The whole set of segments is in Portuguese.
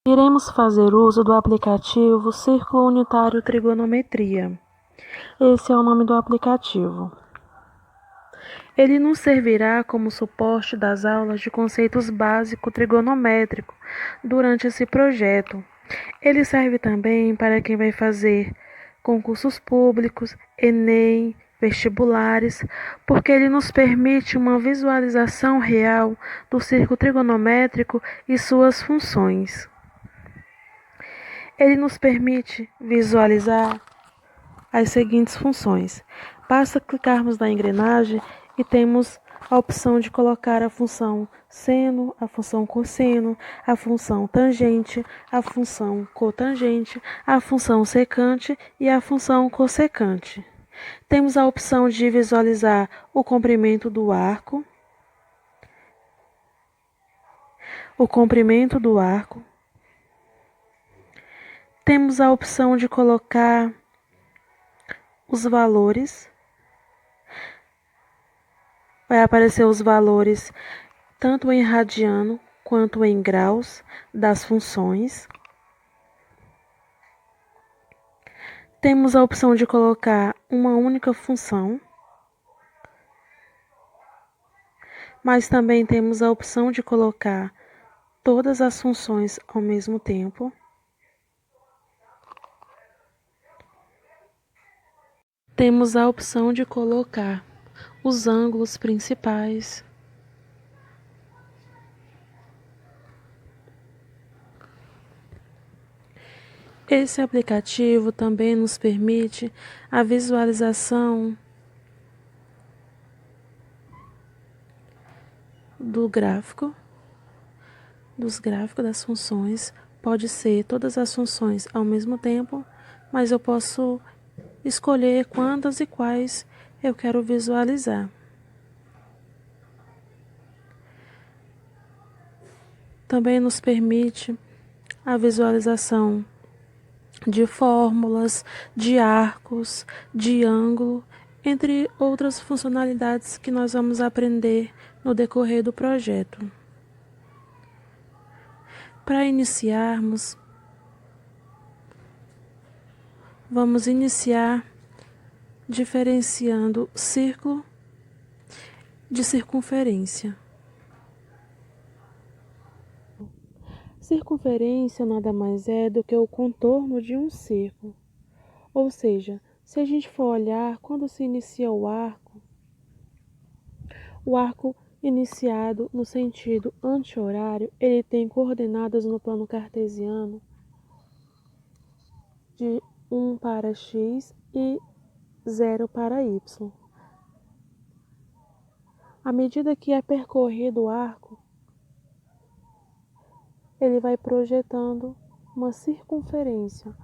Iremos fazer uso do aplicativo Círculo Unitário Trigonometria. Esse é o nome do aplicativo. Ele nos servirá como suporte das aulas de conceitos básicos trigonométricos durante esse projeto. Ele serve também para quem vai fazer concursos públicos, Enem, vestibulares, porque ele nos permite uma visualização real do círculo trigonométrico e suas funções. Ele nos permite visualizar as seguintes funções. Basta clicarmos na engrenagem e temos a opção de colocar a função seno, a função cosseno, a função tangente, a função cotangente, a função secante e a função cossecante. Temos a opção de visualizar o comprimento do arco, Temos a opção de colocar os valores. Vai aparecer os valores tanto em radiano quanto em graus das funções. Temos a opção de colocar uma única função, mas também temos a opção de colocar todas as funções ao mesmo tempo. Temos a opção de colocar os ângulos principais. Esse aplicativo também nos permite a visualização dos gráficos das funções. Pode ser todas as funções ao mesmo tempo, mas eu posso escolher quantas e quais eu quero visualizar. Também nos permite a visualização de fórmulas, de arcos, de ângulo, entre outras funcionalidades que nós vamos aprender no decorrer do projeto. Para iniciarmos, vamos iniciar diferenciando círculo de circunferência. Circunferência nada mais é do que o contorno de um círculo. Ou seja, se a gente for olhar quando se inicia o arco iniciado no sentido anti-horário, ele tem coordenadas no plano cartesiano de 1 para x e 0 para y. À medida que é percorrido o arco, ele vai projetando uma circunferência.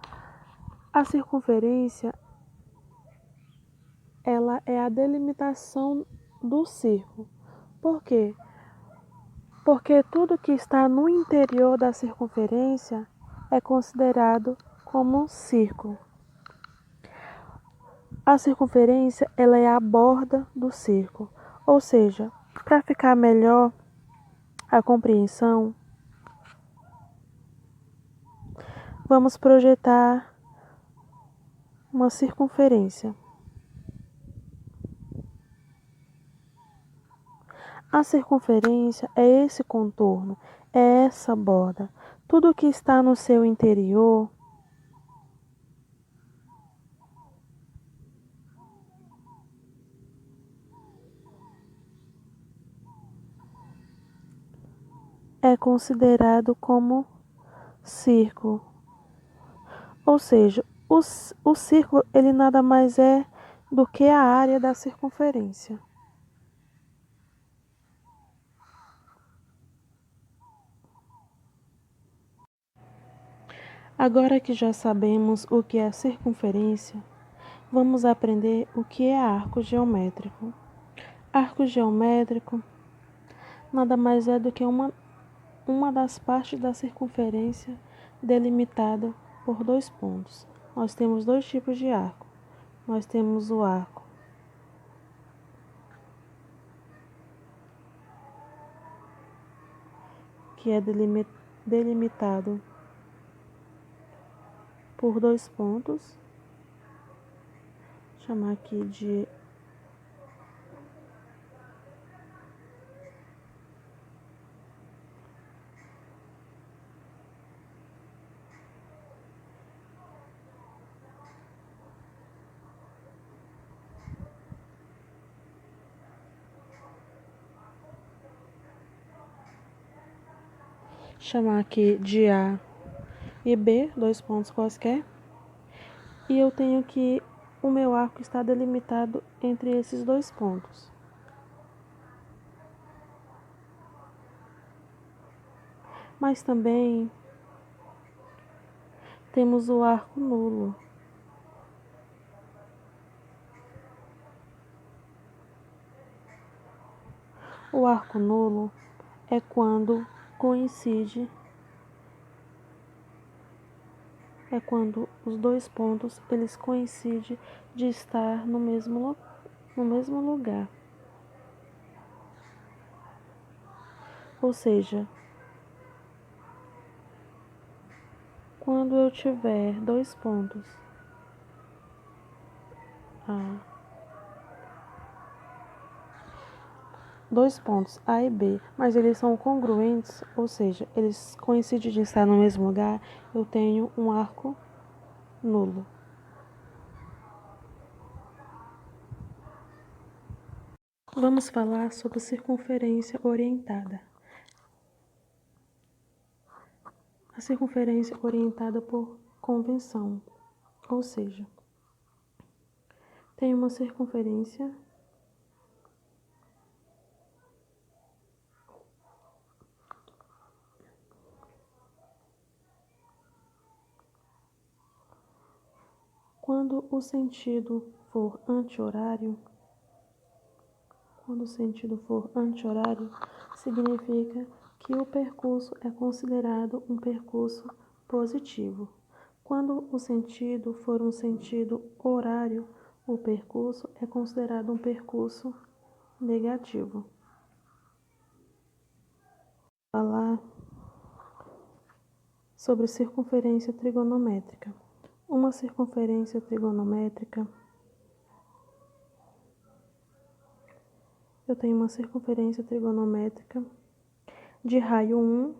A circunferência, ela é a delimitação do círculo. Por quê? Porque tudo que está no interior da circunferência é considerado como um círculo. A circunferência, ela é a borda do círculo. Ou seja, para ficar melhor a compreensão, vamos projetar uma circunferência. A circunferência é esse contorno, é essa borda. Tudo que está no seu interior é considerado como círculo. Ou seja, o círculo ele nada mais é do que a área da circunferência. Agora que já sabemos o que é circunferência, vamos aprender o que é arco geométrico. Arco geométrico nada mais é do que uma das partes da circunferência delimitada por dois pontos. Nós temos dois tipos de arco. Nós temos o arco que é delimitado por 2 pontos. Vou chamar aqui de A e B, 2 pontos quaisquer. E eu tenho que o meu arco está delimitado entre esses 2 pontos. Mas também temos o arco nulo. O arco nulo é quando os 2 pontos eles coincidem de estar no mesmo lugar. Ou seja, quando eu tiver 2 pontos A e B, mas eles são congruentes, ou seja, eles coincidem de estar no mesmo lugar, eu tenho um arco nulo. Vamos falar sobre circunferência orientada. A circunferência orientada por convenção, ou seja, tem uma circunferência quando o sentido for anti-horário, significa que o percurso é considerado um percurso positivo. Quando o sentido for um sentido horário, o percurso é considerado um percurso negativo. Falar sobre circunferência trigonométrica. Uma circunferência trigonométrica, eu tenho uma circunferência trigonométrica de raio 1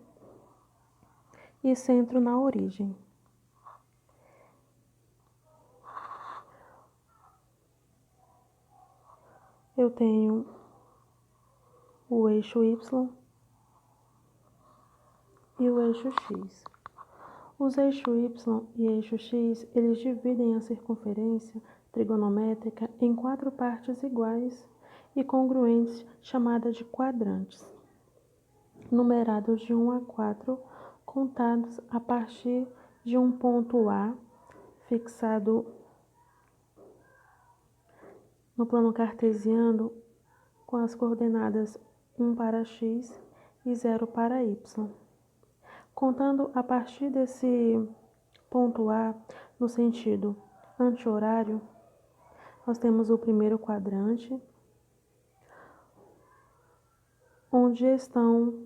e centro na origem. Eu tenho o eixo Y e o eixo X. Os eixos Y e eixo X, eles dividem a circunferência trigonométrica em 4 partes iguais e congruentes, chamadas de quadrantes, numerados de 1 a 4, contados a partir de um ponto A, fixado no plano cartesiano com as coordenadas 1 para x e 0 para y. Contando a partir desse ponto A, no sentido anti-horário, nós temos o primeiro quadrante, onde estão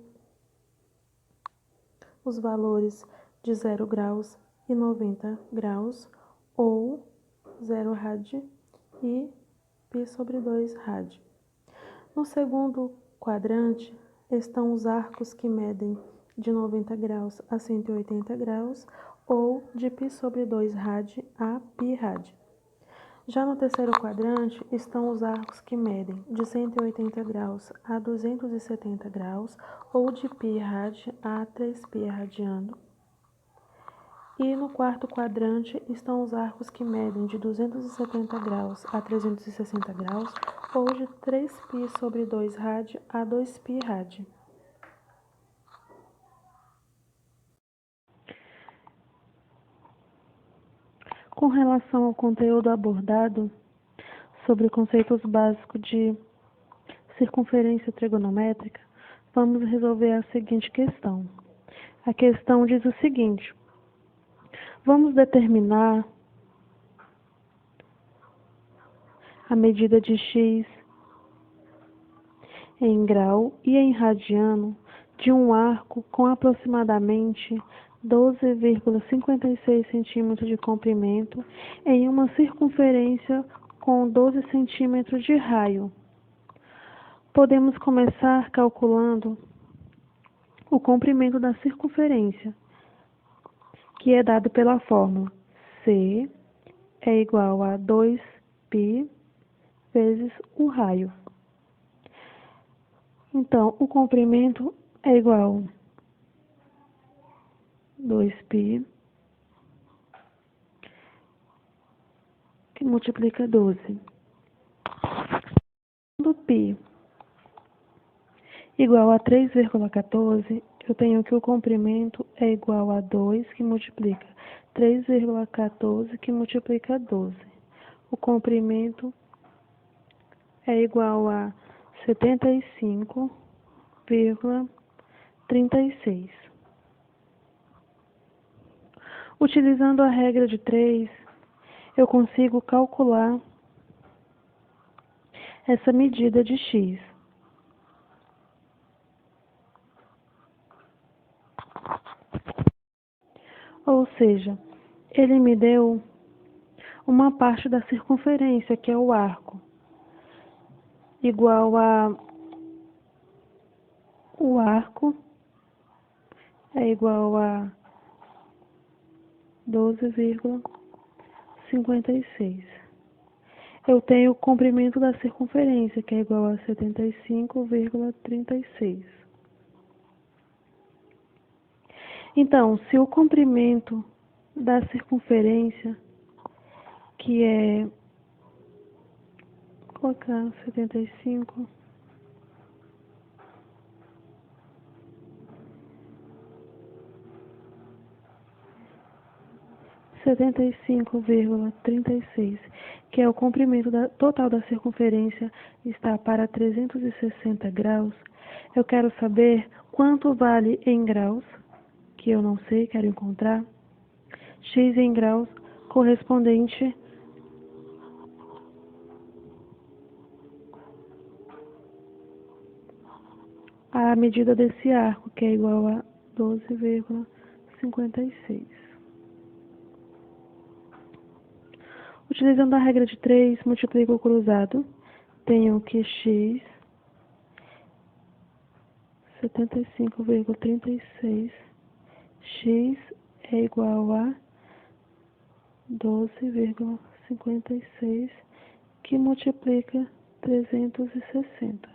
os valores de 0 graus e 90 graus, ou 0 rad e π sobre 2 rad. No segundo quadrante estão os arcos que medem de 90 graus a 180 graus, ou de π sobre 2 rad a π rad. Já no terceiro quadrante estão os arcos que medem de 180 graus a 270 graus, ou de π rad a 3π radiano. E no quarto quadrante estão os arcos que medem de 270 graus a 360 graus, ou de 3π sobre 2 rad a 2π rad. Com relação ao conteúdo abordado sobre conceitos básicos de circunferência trigonométrica, vamos resolver a seguinte questão. A questão diz o seguinte: vamos determinar a medida de x em grau e em radiano de um arco com aproximadamente 12,56 centímetros de comprimento em uma circunferência com 12 centímetros de raio. Podemos começar calculando o comprimento da circunferência, que é dado pela fórmula C é igual a 2π vezes o raio. Então, o comprimento é igual a 2π, que multiplica 12. Quando π igual a 3,14, eu tenho que o comprimento é igual a 2, que multiplica 3,14, que multiplica 12. O comprimento é igual a 75,36. Utilizando a regra de 3, eu consigo calcular essa medida de x. Ou seja, ele me deu uma parte da circunferência, que é o arco, igual a o arco é igual a 12,56. Eu tenho o comprimento da circunferência, que é igual a 75,36. Então, se o comprimento da circunferência, que é, vou colocar 75, setenta e 75,36, que é o comprimento total da circunferência, está para 360 graus. Eu quero saber quanto vale em graus, que eu não sei, quero encontrar. X em graus correspondente à medida desse arco, que é igual a 12,56. Utilizando a regra de 3, multiplico o cruzado. Tenho que x 75,36, x é igual a 12,56, que multiplica 360.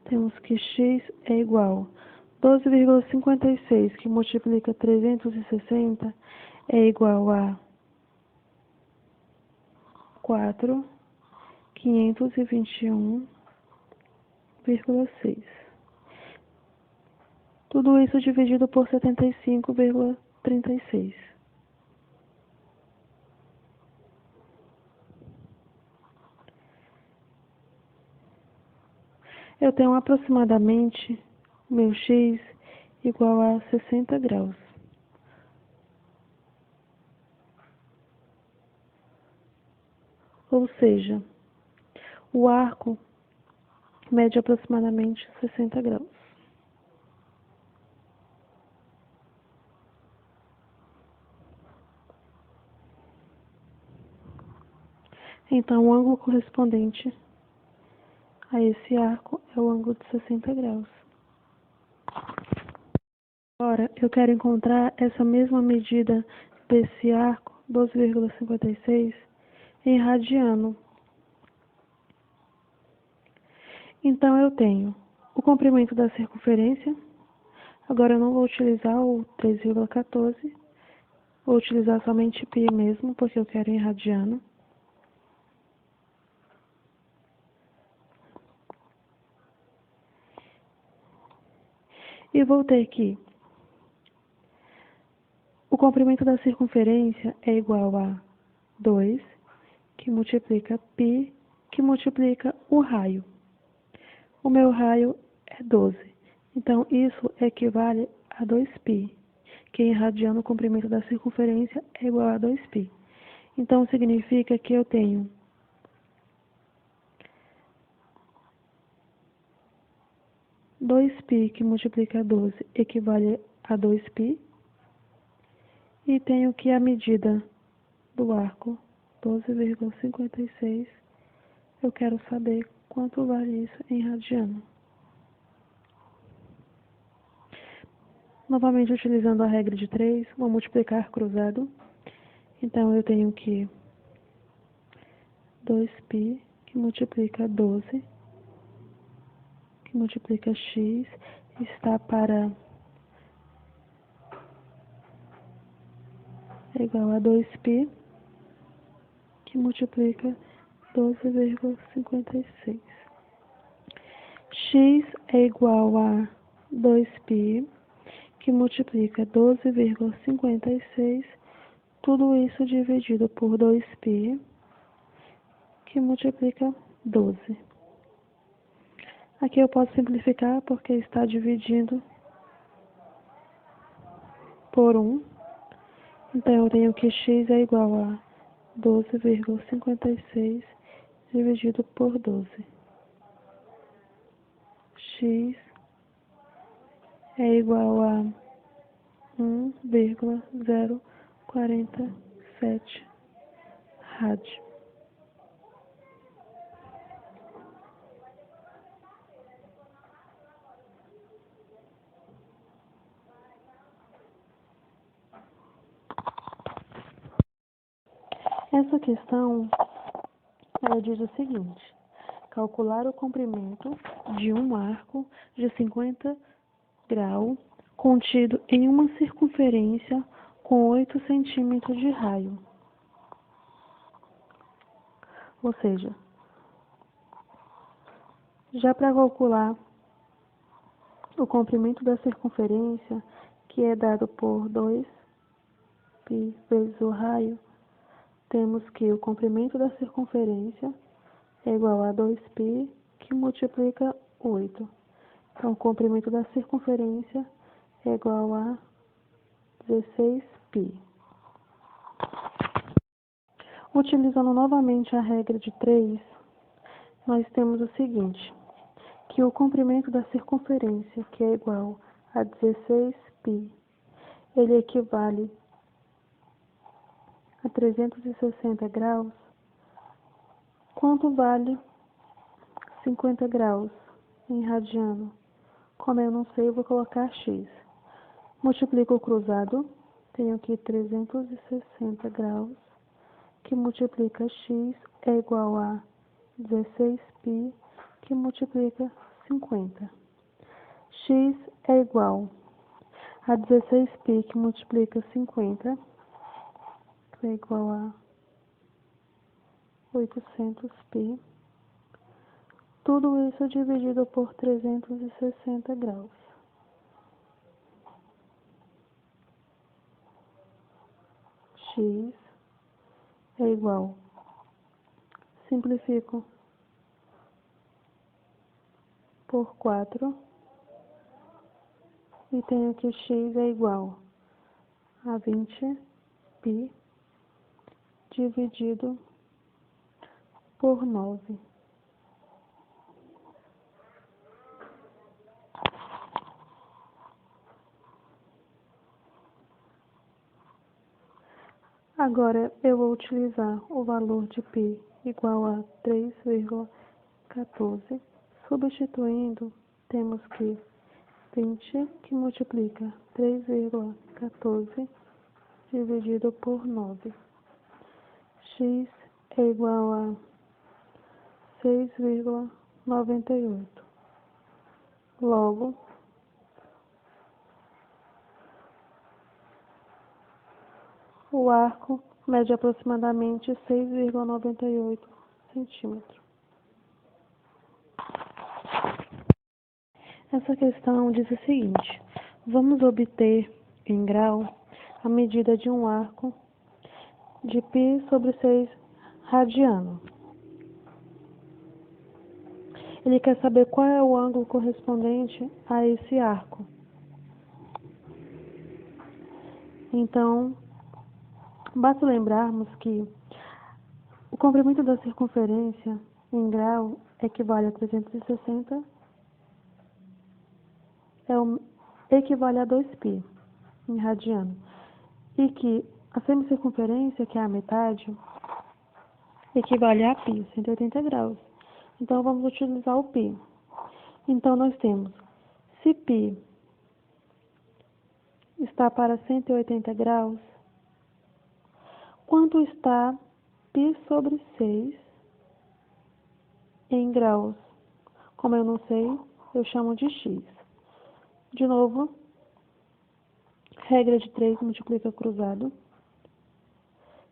Temos que x é igual a 12,56, que multiplica 360, é igual a 4.521,6. Tudo isso dividido por 75,36. Eu tenho aproximadamente meu x igual a 60 graus. Ou seja, o arco mede aproximadamente 60 graus. Então, o ângulo correspondente a esse arco é o ângulo de 60 graus. Agora, eu quero encontrar essa mesma medida desse arco, 12,56, em radiano. Então, eu tenho o comprimento da circunferência. Agora, eu não vou utilizar o 3,14, vou utilizar somente π mesmo, porque eu quero em radiano. E vou ter que o comprimento da circunferência é igual a 2, que multiplica π, que multiplica o raio. O meu raio é 12. Então, isso equivale a 2π, que em radiano o comprimento da circunferência é igual a 2π. Então, significa que eu tenho 2π que multiplica 12 equivale a 2π. E tenho que a medida do arco, 12,56. Eu quero saber quanto vale isso em radiano. Novamente utilizando a regra de 3, vou multiplicar cruzado. Então eu tenho que 2π que multiplica 12, que multiplica x, está para igual a 2π que multiplica 12,56. X é igual a 2π que multiplica 12,56, tudo isso dividido por 2π que multiplica 12. Aqui eu posso simplificar porque está dividindo por 1. Então eu tenho que x é igual a 12,56 dividido por 12. X é igual a 1,047 rádio. Essa questão, ela diz o seguinte: calcular o comprimento de um arco de 50 graus contido em uma circunferência com 8 centímetros de raio. Ou seja, já para calcular o comprimento da circunferência, que é dado por 2π vezes o raio, temos que o comprimento da circunferência é igual a 2π que multiplica 8. Então, o comprimento da circunferência é igual a 16π. Utilizando novamente a regra de 3, nós temos o seguinte, que o comprimento da circunferência, que é igual a 16π, ele equivale a 360 graus. Quanto vale 50 graus em radiano? Como eu não sei, eu vou colocar x. Multiplico o cruzado, tenho aqui 360 graus, que multiplica x é igual a 16π, que multiplica 50. X é igual a 16π, que multiplica 50, que é igual a 800π. Tudo isso dividido por 360 graus. X é igual, simplifico por 4 e tenho que x é igual a 20π dividido por 9. Agora eu vou utilizar o valor de π igual a 3,14. Substituindo, temos que 20 que multiplica 3,14 dividido por 9. X é igual a 6,98. Logo, o arco mede aproximadamente 6,98 centímetros. Essa questão diz o seguinte: vamos obter em grau a medida de um arco de π sobre 6 radiano. Ele quer saber qual é o ângulo correspondente a esse arco. Então, basta lembrarmos que o comprimento da circunferência em grau equivale a 360 equivale a 2π em radiano. E que a semicircunferência, que é a metade, equivale a π, 180 graus. Então, vamos utilizar o π. Então, nós temos, se π está para 180 graus, quanto está π sobre 6 em graus? Como eu não sei, eu chamo de x. De novo, regra de 3 multiplica cruzado.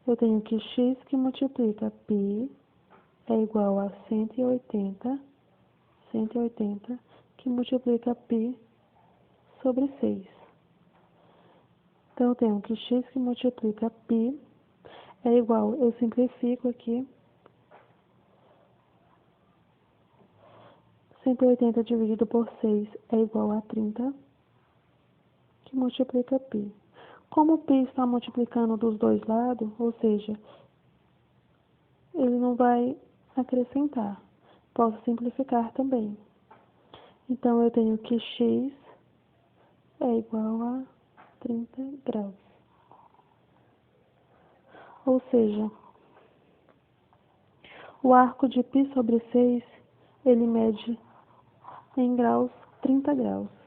Eu tenho que x que multiplica π é igual a 180 que multiplica π sobre 6. Então, eu tenho que x que multiplica π é igual, eu simplifico aqui, 180 dividido por 6 é igual a 30, que multiplica π. Como π está multiplicando dos dois lados, ou seja, ele não vai acrescentar. Posso simplificar também. Então, eu tenho que x é igual a 30 graus. Ou seja, o arco de π sobre 6, ele mede em graus 30 graus.